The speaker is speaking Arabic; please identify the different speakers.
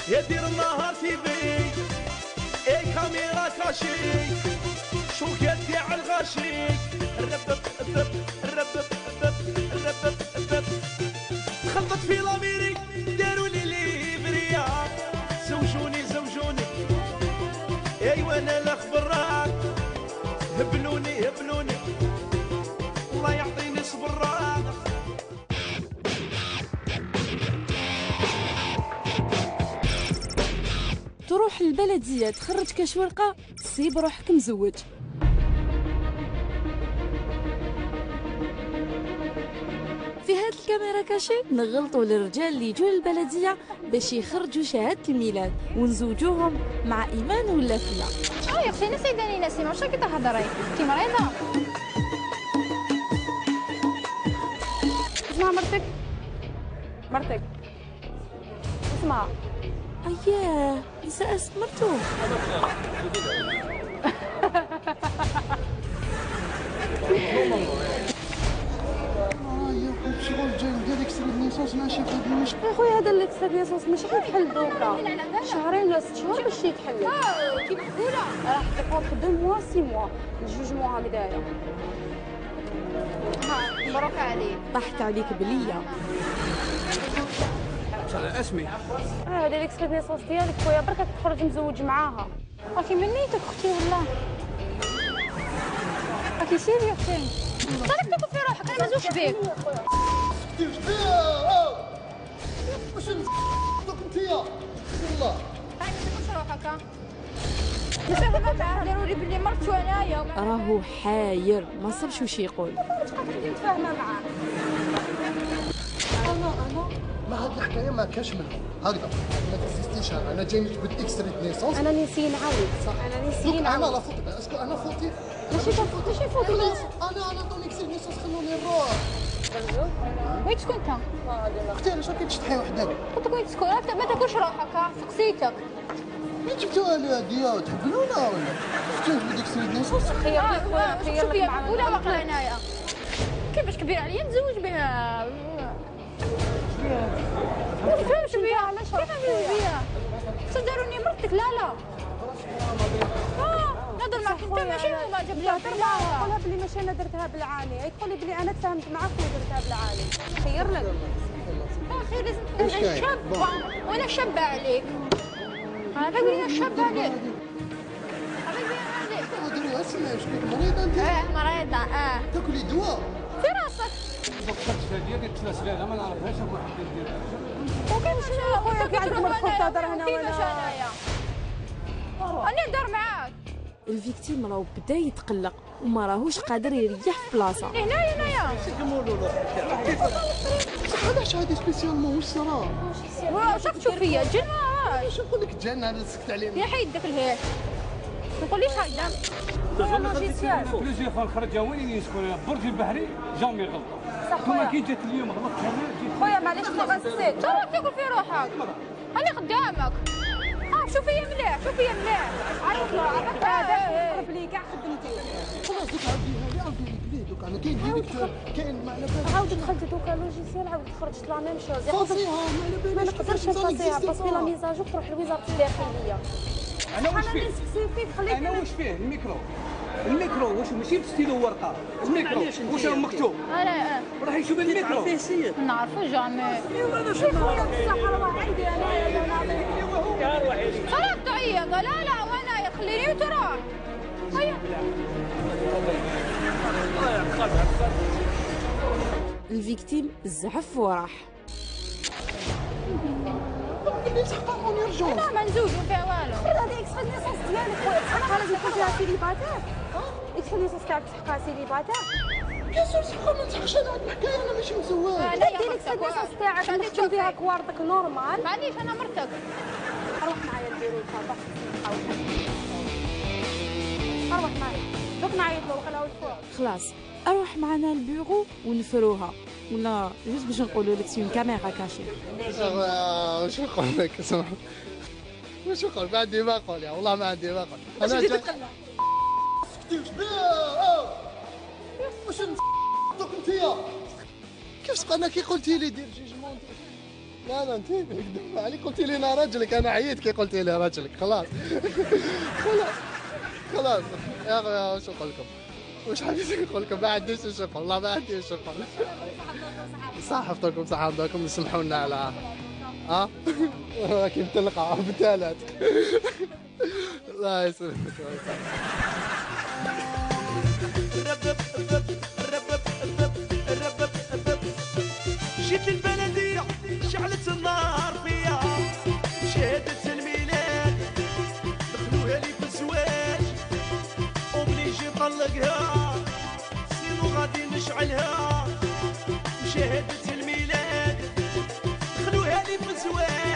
Speaker 1: يا دير النهار تيفي اي كاميرا كاشي شو قد على الغاشي الربب الربب الربب الربب الربب خلطت في لاميري داروا لي ليفريا زوجوني ايوا انا الاخبار هبلوني الله يعطيني صبر.
Speaker 2: تروح للبلديه تخرج كاش ورقه تصيب روحك مزوج. في هاد الكاميرا كاشي نغلطوا للرجال اللي يجوا للبلديه باش يخرجوا شهاده الميلاد ونزوجوهم مع ايمان ولا فيا.
Speaker 3: يا اختي نسيداني نسيم واش راكي تهضري انت مريضه؟ اسمها مرتك اسمها
Speaker 2: اياه نسى اسم مرتو.
Speaker 4: شغل جاي ندير اكسترا نيسونس ماشي في هاد المشكل.
Speaker 5: يا خويا هذا الاكسترا نيسونس ماشي كيتحل دوكا، شهرين ولا 6 شهور باش يتحل.
Speaker 3: كي مقبوله
Speaker 5: راح تبقى 2 موا 6 موا الجوجمون هاك دايره.
Speaker 3: مبروك عليك.
Speaker 2: طاحت عليك بليا.
Speaker 6: اسمي
Speaker 5: هذا الاكسترا نيسونس ديالك خويا برك تخرج مزوج معاها.
Speaker 3: راكي من نيتك اختي والله. راكي سيري اختي. راك تاكل في روحك انا مازوش بيك.
Speaker 4: واش بيها؟ واش نصدق انتيا؟ والله
Speaker 3: هاي ما تاكلش روحك ها. نفهمك معاه داروا لي بلي مرت وانايا.
Speaker 2: راهو حاير ما صبش واش يقول.
Speaker 5: واش قادرين نتفاهموا معاه؟
Speaker 4: انا ما هاد الحكايه ما كاش منها هكذا ما تزيستيش. انا جاي نثبت اكسترا نيسونس.
Speaker 5: انا نسيت نعاود صح انا نسيت نعاود.
Speaker 4: انا لا فوت اسكو انا فوتي
Speaker 5: ماشي تفوتي شي فوتي.
Speaker 4: انا طوني اكسترا نيسونس خلوني نروح.
Speaker 3: وين شكون انت؟
Speaker 4: اختي علاش راكي تشطحي وحدك؟
Speaker 3: قلت لك وين تسكن ما تاكلش روحك ها سقسيتك.
Speaker 4: مين جبتوها لهادية تحبلونا ولا؟ شفتوه بديك سيد نيسونس؟
Speaker 5: خيرني خويا
Speaker 3: شوفي مقبوله واقله هنايا. كيفاش كبير عليا نتزوج بها؟ ما تفهمش بيا علاش كيفاش بيا؟ صدروني مرتك لا نهضر معاك انت ماشي هو جاب لي هضر معاها.
Speaker 5: قولها بلي ماشي انا درتها بالعاني، تقولي بلي انا تفاهمت معاك ودرتها بالعاني. خير لك
Speaker 3: اخي لازم تكون شابه وانا شابه عليك. انا بقول شابه عليك.
Speaker 4: هضري اسمعي واش بيك مريضة انت؟
Speaker 3: مريضة
Speaker 4: تاكلي دواء
Speaker 3: في راسك.
Speaker 6: فكرت فيها قلت لها سلاله ما نعرفهاش واحد نديرها.
Speaker 3: وكيفاش انا
Speaker 5: خويا قاعد مرخص تهضر هنا
Speaker 3: كيفاش انايا؟ راني نهضر معاك.
Speaker 2: الفيكتيم راهو بدا يتقلق وما راهوش قادر يريح في بلاصه.
Speaker 3: هنايا
Speaker 4: علاش هادي سبيسيالمون واش صرا؟
Speaker 3: واش راك تشوف فيا جن
Speaker 4: واش نقول لك جن انا سكت علينا.
Speaker 3: يا حيد داك الهير ما تقوليش هكذا.
Speaker 6: بليزيور فوا نخرجها وين يسكن برج البحري جامي غلط. كما كي جات اليوم غلطت جيت.
Speaker 5: خويا معليش ما غنسيت.
Speaker 3: انت راك تاكل في روحك. هاني قدامك. شوف فيا مليح عرفت له عرفت هذا
Speaker 5: قرب لي كاع خدمتي.
Speaker 4: خلاص دوك عاودي لي دوك انا كاين ديريكتور كاين ما على بالي.
Speaker 5: عاود دخلت دوكا لوجيسيال عاود خرجت لا ميم شوز.
Speaker 4: فاصيها ما على باليش.
Speaker 5: ما نقدرش نفاصيها باسكو لا ميزاجو تروح لوزاره الداخليه.
Speaker 6: انا واش فيه؟
Speaker 5: نسقسي فيك خليك
Speaker 6: انا واش فيه الميكرو واش ماشي بستيلو ورقه الميكرو واش راه مكتوب راح يشوف الميكرو
Speaker 3: ما نعرفو جامي. خلاص تعيط لا وانا خليني وتروح.
Speaker 2: الفيكتيم زعف وراح.
Speaker 4: اللي تحققوا يرجعوا.
Speaker 3: لا ما نزوجوا فيها والو.
Speaker 5: هذه اكسترا نيسونس ديالك خويا تحقها لازم تكون فيها سيليباتير. اكسترا نيسونس تاعك تحقها سيليباتير.
Speaker 4: بيان سور تحقق ما نتحقش انا هاد الحكايه انا ماشي مزواج.
Speaker 5: دير اكسترا نيسونس تاعك نخدم فيها كواردك نورمال.
Speaker 3: معليش انا مرتك.
Speaker 5: روح معايا نديرو الخطا. روح معايا دوك نعيط له وخلاو الفوق.
Speaker 2: خلاص اروح معنا البيرو ونفروها ولا جوست باش نقولوا لك سي كاميرا كاشي.
Speaker 4: واش نقول لك سمح واش نقول ما عندي ما نقول يا والله ما عندي ما نقول.
Speaker 5: انا جاي
Speaker 4: سكتي واش بيها واش نصدق انتيا كيف انا كي قلتي لي دير جيجمون لا انت نكذب عليك، قلتي لي انا راجلك، انا عييت كي قلتي لي راجلك. خلاص خلاص يا اخي. واش نقول لكم؟ واش حبيت نقول لكم؟ ما عنديش شغل والله، ما عنديش شغل. صح فطوركم، صح عمركم، يسمحوا لنا على كيف تلقى بتالات. الله يسلمك.
Speaker 1: جيت البلدية شعلت النار فيا، شهادة الميلاد دخلوها لي في الزواج، وملي جي طلقها سينو غادي نشعلها. شهادة الميلاد دخلوها لي في الزواج،